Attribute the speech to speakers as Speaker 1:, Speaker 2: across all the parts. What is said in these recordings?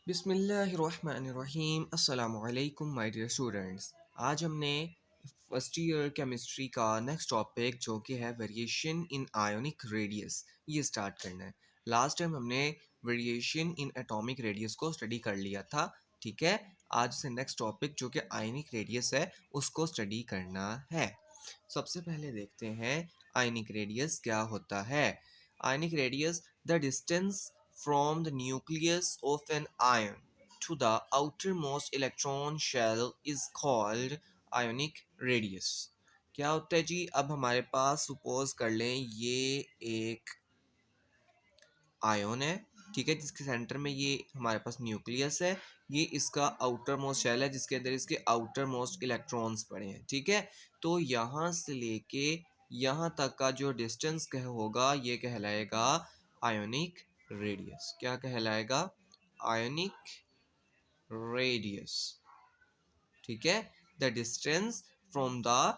Speaker 1: बिस्मिल्लाहिर्रहमानिर्रहीम अस्सलामुअलैकुम my dear students. आज हमने फर्स्ट ईयर केमिस्ट्री का नेक्स्ट टॉपिक जो कि है वेरिएशन इन आयोनिक रेडियस ये स्टार्ट करना है। लास्ट टाइम हमने वेरिएशन इन एटॉमिक रेडियस को स्टडी कर लिया था। ठीक है, आज से नेक्स्ट टॉपिक जो कि आयोनिक रेडियस है उसको स्टडी करना है। सबसे पहले देखते हैं आयोनिक रेडियस क्या होता है। Ionic radius the distance from the nucleus of an ion to the outermost electron shell is called ionic radius। क्या होता है जी? अब हमारे पास सपोज कर लें ये एक आयन है, ठीक है, जिसके सेंटर में ये हमारे पास न्यूक्लियस है, ये इसका आउटर मोस्ट शेल है जिसके अंदर इसके आउटर मोस्ट इलेक्ट्रॉन्स पड़े हैं। ठीक है, तो यहाँ से लेके यहाँ तक का जो डिस्टेंस कह होगा ये कहलाएगा आयोनिक रेडियस। क्या कहलाएगा? Ionic radius. ठीक है, the distance from the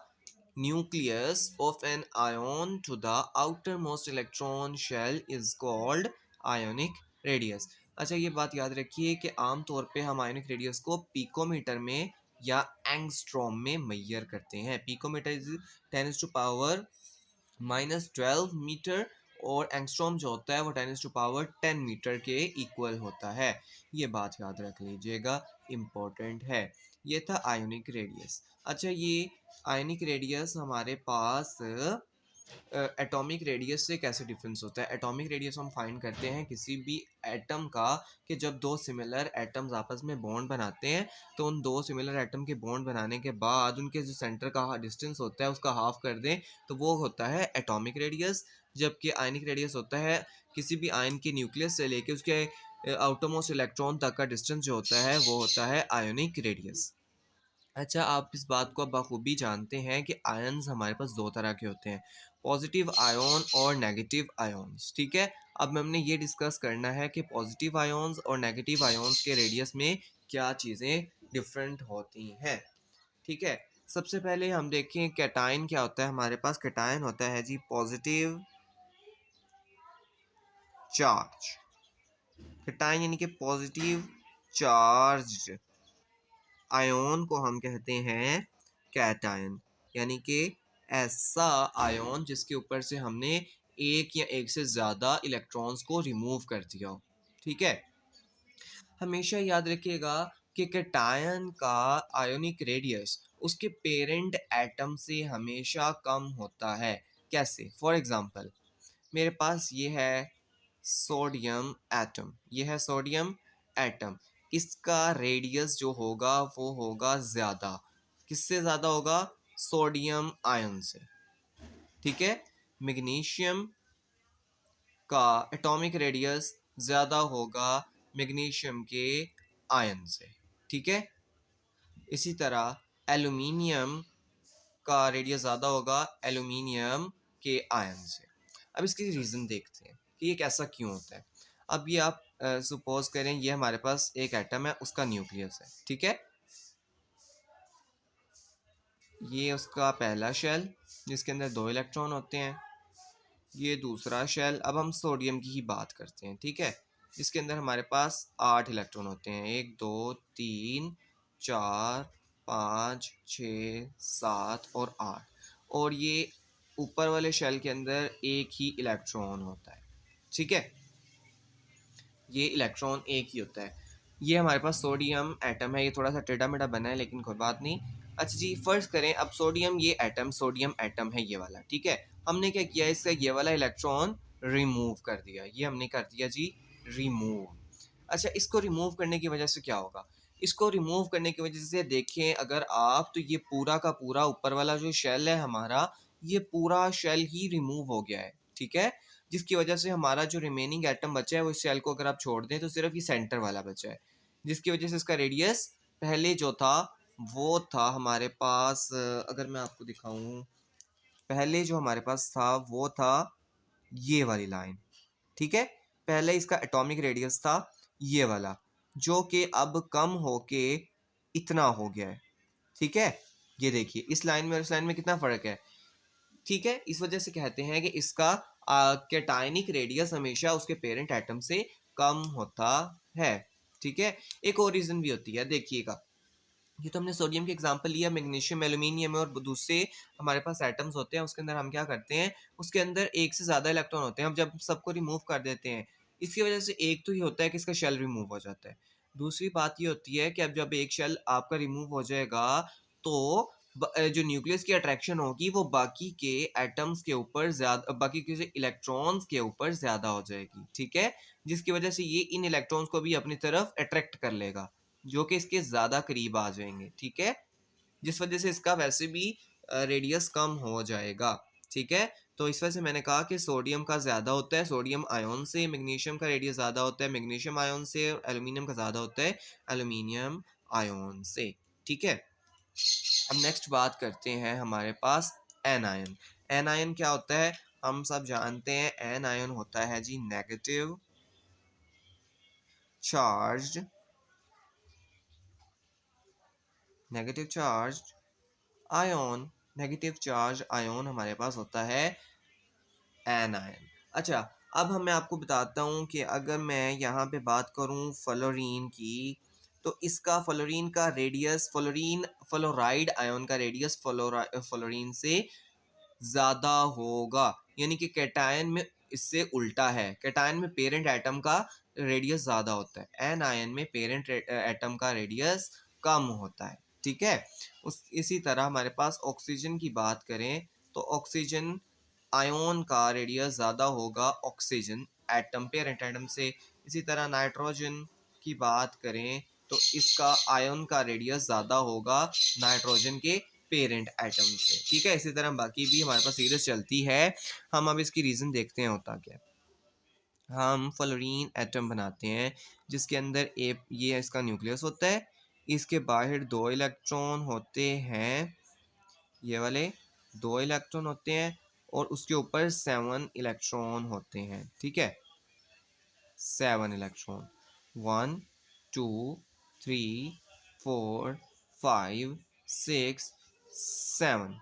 Speaker 1: nucleus of an ion to the outermost electron shell is called ionic radius। अच्छा, ये बात याद रखिए कि आमतौर पे हम आयोनिक रेडियस को पिकोमीटर में या एंगस्ट्रॉम में मेजर करते हैं। पिकोमीटर इज 10⁻⁻12 मीटर और एंगस्ट्रॉम जो होता है वो 10⁻10 मीटर के इक्वल होता है। ये बात याद रख लीजिएगा, इम्पोर्टेंट है। ये था आयोनिक रेडियस। अच्छा, ये आयोनिक रेडियस हमारे पास एटॉमिक रेडियस से कैसे डिफरेंस होता है? एटॉमिक रेडियस हम फाइंड करते हैं किसी भी एटम का कि जब दो सिमिलर एटम्स आपस में बॉन्ड बनाते हैं तो उन दो सिमिलर एटम के बॉन्ड बनाने के बाद उनके जो सेंटर का डिस्टेंस होता है उसका हाफ कर दें तो वो होता है एटॉमिक रेडियस। जबकि आयनिक रेडियस होता है किसी भी आयन के न्यूक्लियस से लेके उसके आउटरमोस्ट इलेक्ट्रॉन तक का डिस्टेंस जो होता है वो होता है आयोनिक रेडियस। अच्छा, आप इस बात को बखूबी जानते हैं कि आयन्स हमारे पास दो तरह के होते हैं, पॉजिटिव आयन और नेगेटिव आयन्स। ठीक है, अब हमने ये डिस्कस करना है कि पॉजिटिव आयन्स और नेगेटिव आयन्स के रेडियस में क्या चीज़ें डिफरेंट होती हैं। ठीक है, सबसे पहले हम देखें कैटायन क्या होता है। हमारे पास कैटायन होता है जी पॉजिटिव चार्ज। कैटायन यानी कि पॉजिटिव चार्ज आयन को हम कहते हैं कैटायन, यानी कि ऐसा आयन जिसके ऊपर से हमने एक या एक से ज़्यादा इलेक्ट्रॉन्स को रिमूव कर दिया हो। ठीक है, हमेशा याद रखिएगा कि कैटायन का आयोनिक रेडियस उसके पेरेंट एटम से हमेशा कम होता है। कैसे? फॉर एग्जांपल, मेरे पास ये है सोडियम एटम, ये है सोडियम एटम। इसका रेडियस जो होगा वो होगा ज़्यादा। किससे ज़्यादा होगा? सोडियम आयन से। ठीक है, मैग्नीशियम का एटॉमिक रेडियस ज़्यादा होगा मैग्नीशियम के आयन से। ठीक है, इसी तरह एल्यूमिनियम का रेडियस ज़्यादा होगा एल्यूमिनियम के आयन से। अब इसकी रीज़न देखते हैं कि ये कैसा क्यों होता है। अब ये आप सपोज करें ये हमारे पास एक एटम है, उसका न्यूक्लियस है। ठीक है, ये उसका पहला शेल जिसके अंदर 2 इलेक्ट्रॉन होते हैं, ये दूसरा शेल। अब हम सोडियम की ही बात करते हैं। ठीक है, जिसके अंदर हमारे पास 8 इलेक्ट्रॉन होते हैं, 1 2 3 4 5 6 7 और 8। और ये ऊपर वाले शेल के अंदर एक ही इलेक्ट्रॉन होता है। ठीक है, ये इलेक्ट्रॉन एक ही होता है। ये हमारे पास सोडियम एटम है, ये थोड़ा सा टेढ़ा मेढ़ा बना है लेकिन कोई बात नहीं। अच्छा जी, फर्ज करें अब सोडियम, ये एटम सोडियम एटम है ये वाला। ठीक है, हमने क्या किया, इसका ये वाला इलेक्ट्रॉन रिमूव कर दिया, ये हमने कर दिया जी रिमूव। अच्छा, इसको रिमूव करने की वजह से क्या होगा? इसको रिमूव करने की वजह से देखें अगर आप, तो ये पूरा का पूरा ऊपर वाला जो शेल है हमारा, ये पूरा शेल ही रिमूव हो गया है। ठीक है, जिसकी वजह से हमारा जो रिमेनिंग एटम बचा है वो इस शेल को अगर आप छोड़ दें तो सिर्फ ये सेंटर वाला बचा है, जिसकी वजह से इसका रेडियस पहले जो था वो था हमारे पास, अगर मैं आपको दिखाऊं, पहले जो हमारे पास था वो था ये वाली लाइन। ठीक है, पहले इसका एटॉमिक रेडियस था ये वाला, जो कि अब कम होके इतना हो गया है। ठीक है, ये देखिए इस लाइन में और इस लाइन में कितना फ़र्क है। ठीक है, इस वजह से कहते हैं कि इसका कैटायनिक रेडियस हमेशा उसके पेरेंट एटम से कम होता है। ठीक है। एक और रीज़न भी होती है, देखिएगा, ये तो हमने सोडियम की एग्जांपल लिया, मैग्नीशियम, एल्यूमिनियम और दूसरे हमारे पास एटम्स होते हैं, उसके अंदर हम क्या करते हैं, उसके अंदर एक से ज़्यादा इलेक्ट्रॉन होते हैं। हम जब सबको रिमूव कर देते हैं, इसकी वजह से एक तो ये होता है कि इसका शेल रिमूव हो जाता है। दूसरी बात ये होती है कि अब जब एक शेल आपका रिमूव हो जाएगा, तो जो न्यूक्लियस की अट्रैक्शन होगी वो बाकी के एटम्स के ऊपर ज़्यादा, बाकी के इलेक्ट्रॉन्स के ऊपर ज़्यादा हो जाएगी, ठीक है, जिसकी वजह से ये इन इलेक्ट्रॉन्स को भी अपनी तरफ अट्रैक्ट कर लेगा, जो कि इसके ज़्यादा करीब आ जाएंगे, ठीक है, जिस वजह से इसका वैसे भी रेडियस कम हो जाएगा, ठीक है। तो इस वजह से मैंने कहा कि सोडियम का ज़्यादा होता है सोडियम आयन से, मैग्नीशियम का रेडियस ज़्यादा होता है मैग्नीशियम आयन से, और एल्यूमिनियम का ज़्यादा होता है एल्यूमिनियम आयन से, ठीक है। अब नेक्स्ट बात करते हैं हमारे पास एन आयन। एन आयन क्या होता है, हम सब जानते हैं, एन आयन होता है जी negative charged, negative charge ion, negative charge ion हमारे पास होता है एन आयन। अच्छा, अब मैं आपको बताता हूँ कि अगर मैं यहाँ पे बात करूँ फ्लोरीन की, तो इसका फ्लोरीन का रेडियस, फ्लोरीन फ्लोराइड आयन का रेडियस फ्लोरीन से ज़्यादा होगा, यानी कि कैटायन में इससे उल्टा है, कैटायन में पेरेंट एटम का रेडियस ज़्यादा होता है, एन आयन में पेरेंट एटम का रेडियस कम होता है, ठीक है। इसी तरह हमारे पास ऑक्सीजन की बात करें, तो ऑक्सीजन आयन का रेडियस ज़्यादा होगा ऑक्सीजन एटम, पेरेंट एटम से। इसी तरह नाइट्रोजन की बात करें, तो इसका आयन का रेडियस ज़्यादा होगा नाइट्रोजन के पेरेंट एटम से, ठीक है। इसी तरह बाकी भी हमारे पास सीरीज चलती है। हम अब इसकी रीज़न देखते हैं होता क्या है। हम फ्लोरीन एटम बनाते हैं जिसके अंदर ये इसका न्यूक्लियस होता है, इसके बाहर 2 इलेक्ट्रॉन होते हैं, ये वाले 2 इलेक्ट्रॉन होते हैं, और उसके ऊपर 7 इलेक्ट्रॉन होते हैं, ठीक है, 7 इलेक्ट्रॉन, 1 2 3 4 5 6 7,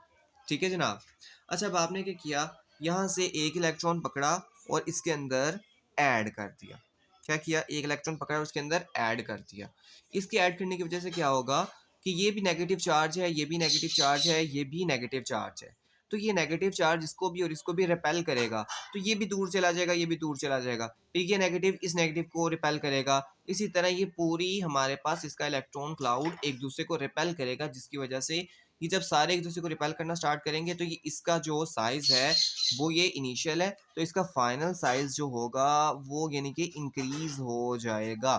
Speaker 1: ठीक है जनाब। अच्छा, अब आपने क्या किया, यहाँ से एक इलेक्ट्रॉन पकड़ा और इसके अंदर ऐड कर दिया, क्या किया, एक इलेक्ट्रॉन पकड़ा और उसके अंदर ऐड कर दिया। इसके ऐड करने की वजह से क्या होगा कि ये भी नेगेटिव चार्ज है, ये भी नेगेटिव चार्ज है, ये भी नेगेटिव चार्ज है, तो ये नेगेटिव चार्ज इसको भी और इसको भी रिपेल करेगा, तो ये भी दूर चला जाएगा, ये भी दूर चला जाएगा, फिर ये नेगेटिव इस नेगेटिव को रिपेल करेगा। इसी तरह ये पूरी हमारे पास इसका इलेक्ट्रॉन क्लाउड एक दूसरे को रिपेल करेगा, जिसकी वजह से ये जब सारे एक दूसरे को रिपेल करना स्टार्ट करेंगे, तो ये इसका जो साइज़ है वो ये इनिशियल है, तो इसका फाइनल साइज़ जो होगा वो यानी कि इंक्रीज़ हो जाएगा।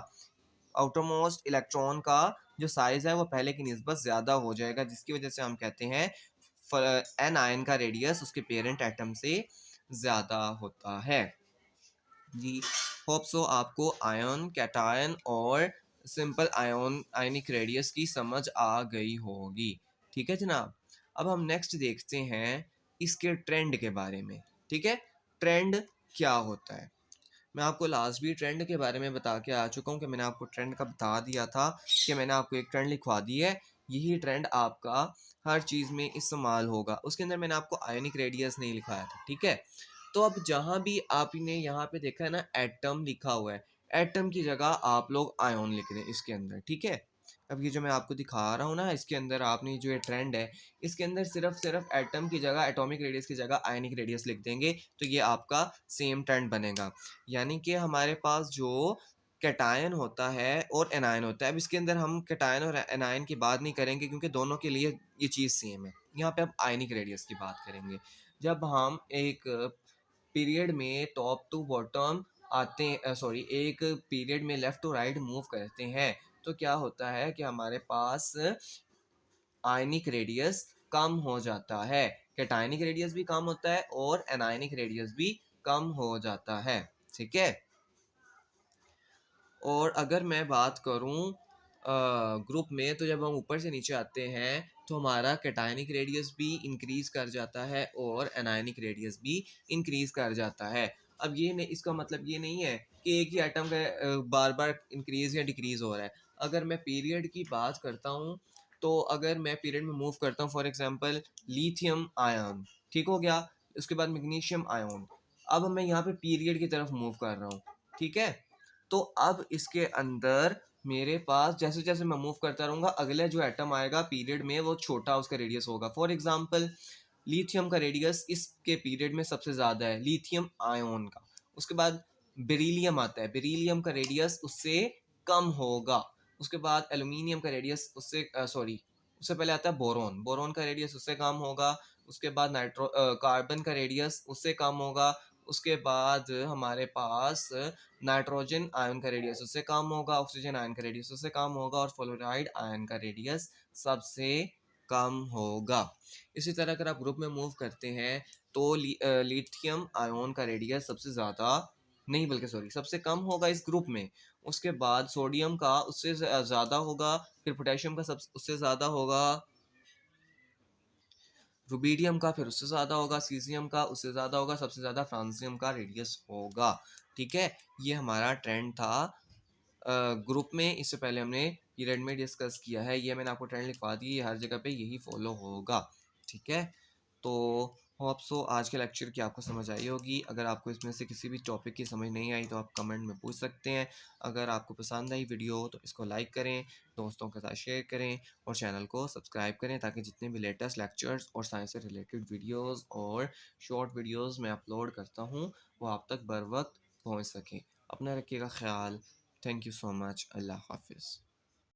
Speaker 1: आउटरमोस्ट इलेक्ट्रॉन का जो साइज़ है वो पहले की निस्बत ज़्यादा हो जाएगा, जिसकी वजह से हम कहते हैं एन आयन का रेडियस उसके पेरेंट एटम से ज़्यादा होता है। जी, होप सो आपको आयन, कैटायन और सिंपल आयनिक रेडियस की समझ आ गई होगी, ठीक है जनाब। अब हम नेक्स्ट देखते हैं इसके ट्रेंड के बारे में, ठीक है, ट्रेंड क्या होता है। मैं आपको लास्ट भी ट्रेंड के बारे में बता के आ चुका हूँ कि मैंने आपको ट्रेंड का बता दिया था कि मैंने आपको एक ट्रेंड लिखवा दी है, यही ट्रेंड आपका हर चीज़ में इस्तेमाल होगा। उसके अंदर मैंने आपको आयनिक रेडियस नहीं लिखाया था, ठीक है। तो अब जहाँ भी आपने यहाँ पे देखा है ना एटम लिखा हुआ है, एटम की जगह आप लोग आयन लिख दें इसके अंदर, ठीक है। अब ये जो मैं आपको दिखा रहा हूँ ना, इसके अंदर आपने जो ये ट्रेंड है, इसके अंदर सिर्फ एटम की जगह, एटॉमिक रेडियस की जगह आयनिक रेडियस लिख देंगे, तो ये आपका सेम ट्रेंड बनेगा। यानी कि हमारे पास जो कैटायन होता है और एनायन होता है, अब इसके अंदर हम कैटायन और एनायन की बात नहीं करेंगे क्योंकि दोनों के लिए ये चीज़ सेम है। यहाँ पे अब आयनिक रेडियस की बात करेंगे। जब हम एक पीरियड में टॉप टू बॉटम आते हैं, सॉरी, एक पीरियड में लेफ़्ट टू राइट मूव करते हैं, तो क्या होता है कि हमारे पास आयनिक रेडियस कम हो जाता है, कैटायनिक रेडियस भी कम होता है और एनायनिक रेडियस भी कम हो जाता है, ठीक है। और अगर मैं बात करूं ग्रुप में, तो जब हम ऊपर से नीचे आते हैं तो हमारा कैटायनिक रेडियस भी इंक्रीज़ कर जाता है और एनायनिक रेडियस भी इंक्रीज़ कर जाता है। अब ये नहीं, इसका मतलब ये नहीं है कि एक ही एटम का बार बार इंक्रीज़ या डिक्रीज़ हो रहा है। अगर मैं पीरियड की बात करता हूँ, तो अगर मैं पीरियड में मूव करता हूँ, फॉर एग्जांपल लिथियम आयन, ठीक हो गया, उसके बाद मैग्नीशियम आयन, अब मैं यहाँ पे पीरियड की तरफ मूव कर रहा हूँ, ठीक है। तो अब इसके अंदर मेरे पास जैसे जैसे मैं मूव करता रहूँगा अगले जो एटम आएगा पीरियड में वो छोटा उसका रेडियस होगा। फॉर एग्जांपल लिथियम का रेडियस इसके पीरियड में सबसे ज़्यादा है, लिथियम आयन का। उसके बाद बेरिलियम आता है, बेरिलियम का रेडियस उससे कम होगा। उसके बाद एल्यूमिनियम का रेडियस उससे सॉरी उससे पहले आता है बोरोन, बोरोन का रेडियस उससे कम होगा। उसके बाद कार्बन का रेडियस उससे कम होगा। उसके बाद हमारे पास नाइट्रोजन आयन का रेडियस उससे कम होगा, ऑक्सीजन आयन का रेडियस उससे कम होगा और फ्लोराइड आयन का रेडियस सबसे कम होगा। इसी तरह अगर आप ग्रुप में मूव करते हैं तो लिथियम आयन का रेडियस सबसे ज़्यादा नहीं बल्कि सॉरी सबसे कम होगा इस ग्रुप में। उसके बाद सोडियम का उससे ज़्यादा होगा, फिर पोटेशियम का सब उससे ज़्यादा होगा, रुबीडियम का फिर उससे ज़्यादा होगा, सीज़ियम का उससे ज़्यादा होगा, सबसे ज़्यादा फ्रांसियम का रेडियस होगा। ठीक है, ये हमारा ट्रेंड था ग्रुप में। इससे पहले हमने पीरियड में डिस्कस किया है, ये मैंने आपको ट्रेंड लिखवा दी, ये हर जगह पे यही फॉलो होगा। ठीक है, तो होप सो आज के लेक्चर की आपको समझ आई होगी। अगर आपको इसमें से किसी भी टॉपिक की समझ नहीं आई तो आप कमेंट में पूछ सकते हैं। अगर आपको पसंद आई वीडियो तो इसको लाइक करें, दोस्तों के साथ शेयर करें और चैनल को सब्सक्राइब करें ताकि जितने भी लेटेस्ट लेक्चर्स और साइंस से रिलेटेड वीडियोस और शॉर्ट वीडियोस मैं अपलोड करता हूँ वो आप तक बर वक्त पहुँच सकें। अपना रखिएगा ख्याल। Thank you so much. अल्लाह हाफिज़।